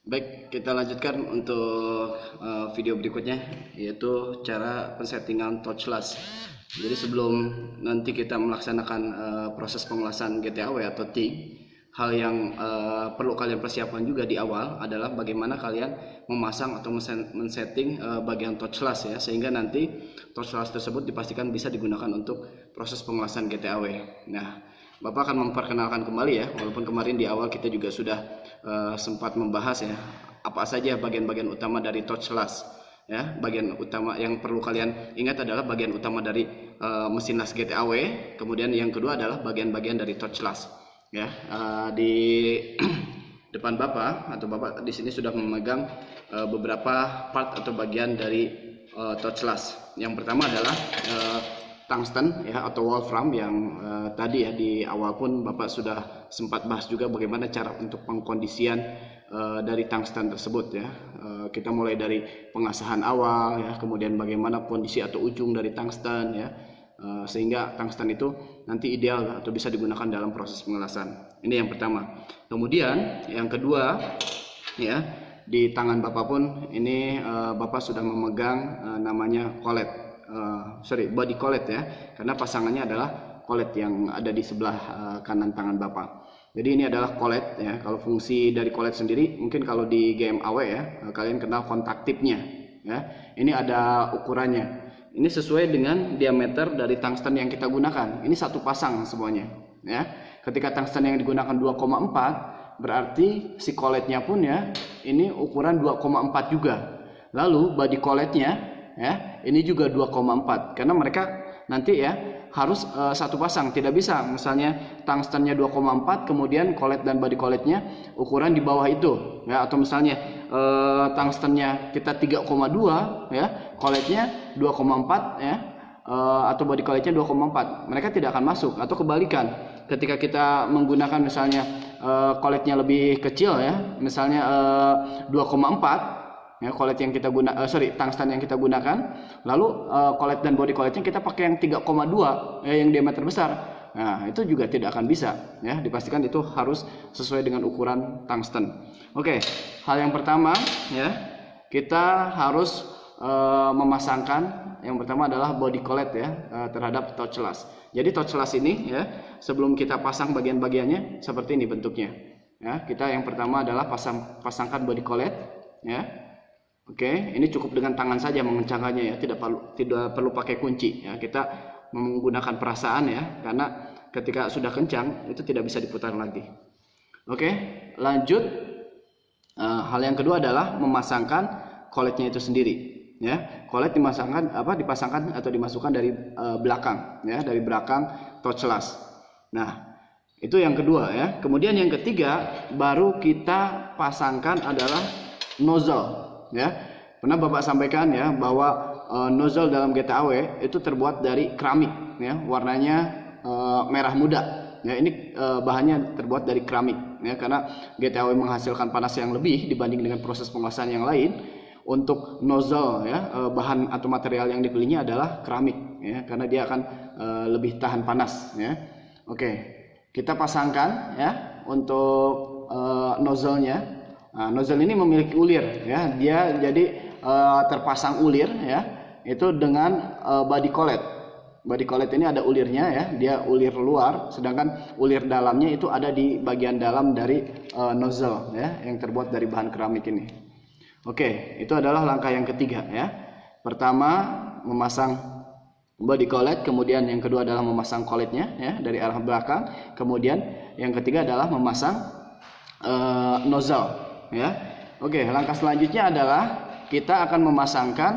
Baik, kita lanjutkan untuk video berikutnya, yaitu cara pensettingan touchless. Jadi sebelum nanti kita melaksanakan proses pengelasan GTAW atau TIG, hal yang perlu kalian persiapkan juga di awal adalah bagaimana kalian memasang atau men-setting bagian touchless ya, sehingga nanti touchless tersebut dipastikan bisa digunakan untuk proses pengelasan GTAW. Nah, Bapak akan memperkenalkan kembali ya, walaupun kemarin di awal kita juga sudah sempat membahas ya apa saja bagian-bagian utama dari touchless ya. Bagian utama yang perlu kalian ingat adalah bagian utama dari mesin las GTAW, kemudian yang kedua adalah bagian-bagian dari touchless ya. Di depan Bapak atau Bapak di sini sudah memegang beberapa part atau bagian dari touchless. Yang pertama adalah tungsten ya atau wolfram yang tadi ya di awal pun Bapak sudah sempat bahas juga bagaimana cara untuk pengkondisian dari tungsten tersebut ya. Kita mulai dari pengasahan awal ya, kemudian bagaimana kondisi atau ujung dari tungsten ya, sehingga tungsten itu nanti ideal atau bisa digunakan dalam proses pengelasan. Ini yang pertama. Kemudian yang kedua ya, di tangan Bapak pun ini Bapak sudah memegang namanya collet. Body collet ya, karena pasangannya adalah collet yang ada di sebelah kanan tangan Bapak. Jadi ini adalah collet ya. Kalau fungsi dari collet sendiri, mungkin kalau di game AW ya, kalian kenal kontak tipnya ya. Ini ada ukurannya. Ini sesuai dengan diameter dari tungsten yang kita gunakan. Ini satu pasang semuanya ya. Ketika tungsten yang digunakan 2,4, berarti si colletnya pun ya ini ukuran 2,4 juga. Lalu body colletnya ya, ini juga 2,4 karena mereka nanti ya harus satu pasang, tidak bisa misalnya tungstennya 2,4 kemudian collet dan body colletnya ukuran di bawah itu ya, atau misalnya tungstennya kita 3,2 ya, colletnya 2,4 ya, atau body colletnya 2,4, mereka tidak akan masuk. Atau kebalikan, ketika kita menggunakan misalnya colletnya lebih kecil ya, misalnya 2,4 ya, collet yang kita tungsten yang kita gunakan, lalu collet dan body colletnya kita pakai yang 3,2 ya, yang diameter besar. Nah, itu juga tidak akan bisa ya, dipastikan itu harus sesuai dengan ukuran tungsten. Oke, hal yang pertama ya, kita harus memasangkan, yang pertama adalah body collet ya, terhadap touchless. Jadi touchless ini ya, sebelum kita pasang bagian-bagiannya seperti ini bentuknya ya. Kita yang pertama adalah pasangkan body collet ya. Oke, ini cukup dengan tangan saja mengencangkannya ya, tidak perlu pakai kunci ya. Kita menggunakan perasaan ya, karena ketika sudah kencang itu tidak bisa diputar lagi. Oke, lanjut. Hal yang kedua adalah memasangkan colletnya itu sendiri ya. Collet dipasangkan atau dimasukkan dari belakang ya, dari belakang touchless. Nah, itu yang kedua ya. Kemudian yang ketiga baru kita pasangkan adalah nozzle ya. Pernah Bapak sampaikan ya bahwa nozzle dalam GTAW itu terbuat dari keramik ya, warnanya merah muda ya. Ini bahannya terbuat dari keramik ya, karena GTAW menghasilkan panas yang lebih dibanding dengan proses pengelasan yang lain. Untuk nozzle ya, bahan atau material yang dipilihnya adalah keramik ya, karena dia akan lebih tahan panas ya. Oke, kita pasangkan ya untuk nozzle-nya. Nah, nozzle ini memiliki ulir ya, dia jadi terpasang ulir ya, itu dengan body collet. Body collet ini ada ulirnya ya, dia ulir luar, sedangkan ulir dalamnya itu ada di bagian dalam dari nozzle ya, yang terbuat dari bahan keramik ini. Oke, itu adalah langkah yang ketiga ya. Pertama memasang body collet, kemudian yang kedua adalah memasang colletnya ya dari arah belakang, kemudian yang ketiga adalah memasang nozzle ya. Oke, langkah selanjutnya adalah kita akan memasangkan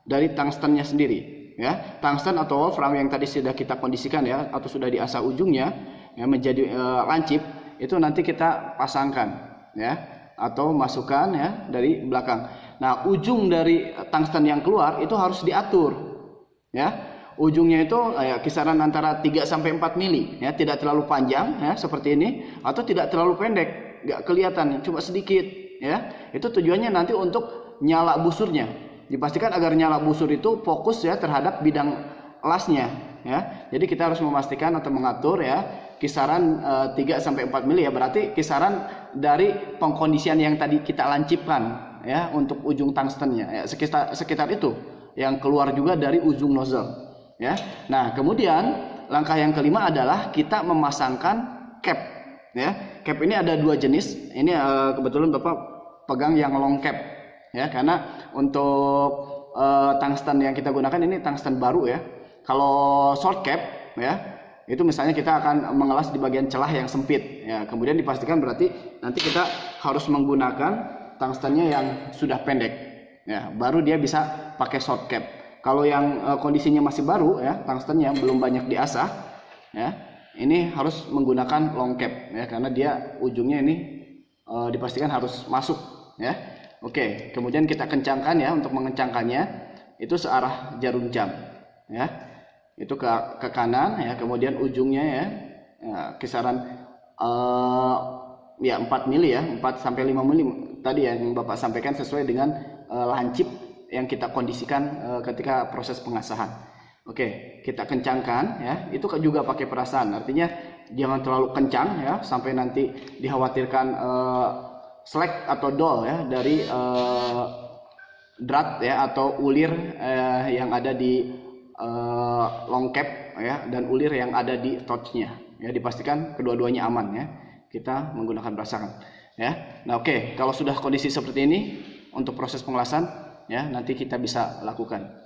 dari tungstennya sendiri ya. Tungsten atau wolfram yang tadi sudah kita kondisikan ya, atau sudah diasah ujungnya ya menjadi lancip, itu nanti kita pasangkan ya, atau masukkan ya dari belakang. Nah, ujung dari tungsten yang keluar itu harus diatur ya. Ujungnya itu kisaran antara 3 sampai 4 mili ya, tidak terlalu panjang ya seperti ini, atau tidak terlalu pendek, nggak kelihatan, cuma sedikit ya. Itu tujuannya nanti untuk nyala busurnya. Dipastikan agar nyala busur itu fokus ya terhadap bidang lasnya ya. Jadi kita harus memastikan atau mengatur ya kisaran 3 sampai 4 mili ya, berarti kisaran dari pengkondisian yang tadi kita lancipkan ya untuk ujung tungstennya ya, sekitar itu yang keluar juga dari ujung nozzle ya. Nah, kemudian langkah yang kelima adalah kita memasangkan cap ya. Cap ini ada dua jenis. Ini kebetulan Bapak pegang yang long cap ya, karena untuk tungsten yang kita gunakan ini tungsten baru ya. Kalau short cap ya, itu misalnya kita akan mengelas di bagian celah yang sempit ya, kemudian dipastikan berarti nanti kita harus menggunakan tungstennya yang sudah pendek ya, baru dia bisa pakai short cap. Kalau yang kondisinya masih baru ya, tungstennya belum banyak diasah ya, ini harus menggunakan long cap ya, karena dia ujungnya ini dipastikan harus masuk ya. Oke, kemudian kita kencangkan ya, untuk mengencangkannya itu searah jarum jam ya, itu ke kanan ya, kemudian ujungnya ya, kisaran ya 4 mili ya, 4 sampai 5 mili tadi yang Bapak sampaikan sesuai dengan lancip yang kita kondisikan ketika proses pengasahan. Oke, kita kencangkan ya, itu juga pakai perasaan, artinya jangan terlalu kencang ya sampai nanti dikhawatirkan slack atau dull ya dari drat ya atau ulir yang ada di long cap ya, dan ulir yang ada di torchnya ya, dipastikan kedua-duanya aman ya, kita menggunakan berasakan ya. Nah oke, kalau sudah kondisi seperti ini untuk proses pengelasan ya, nanti kita bisa lakukan.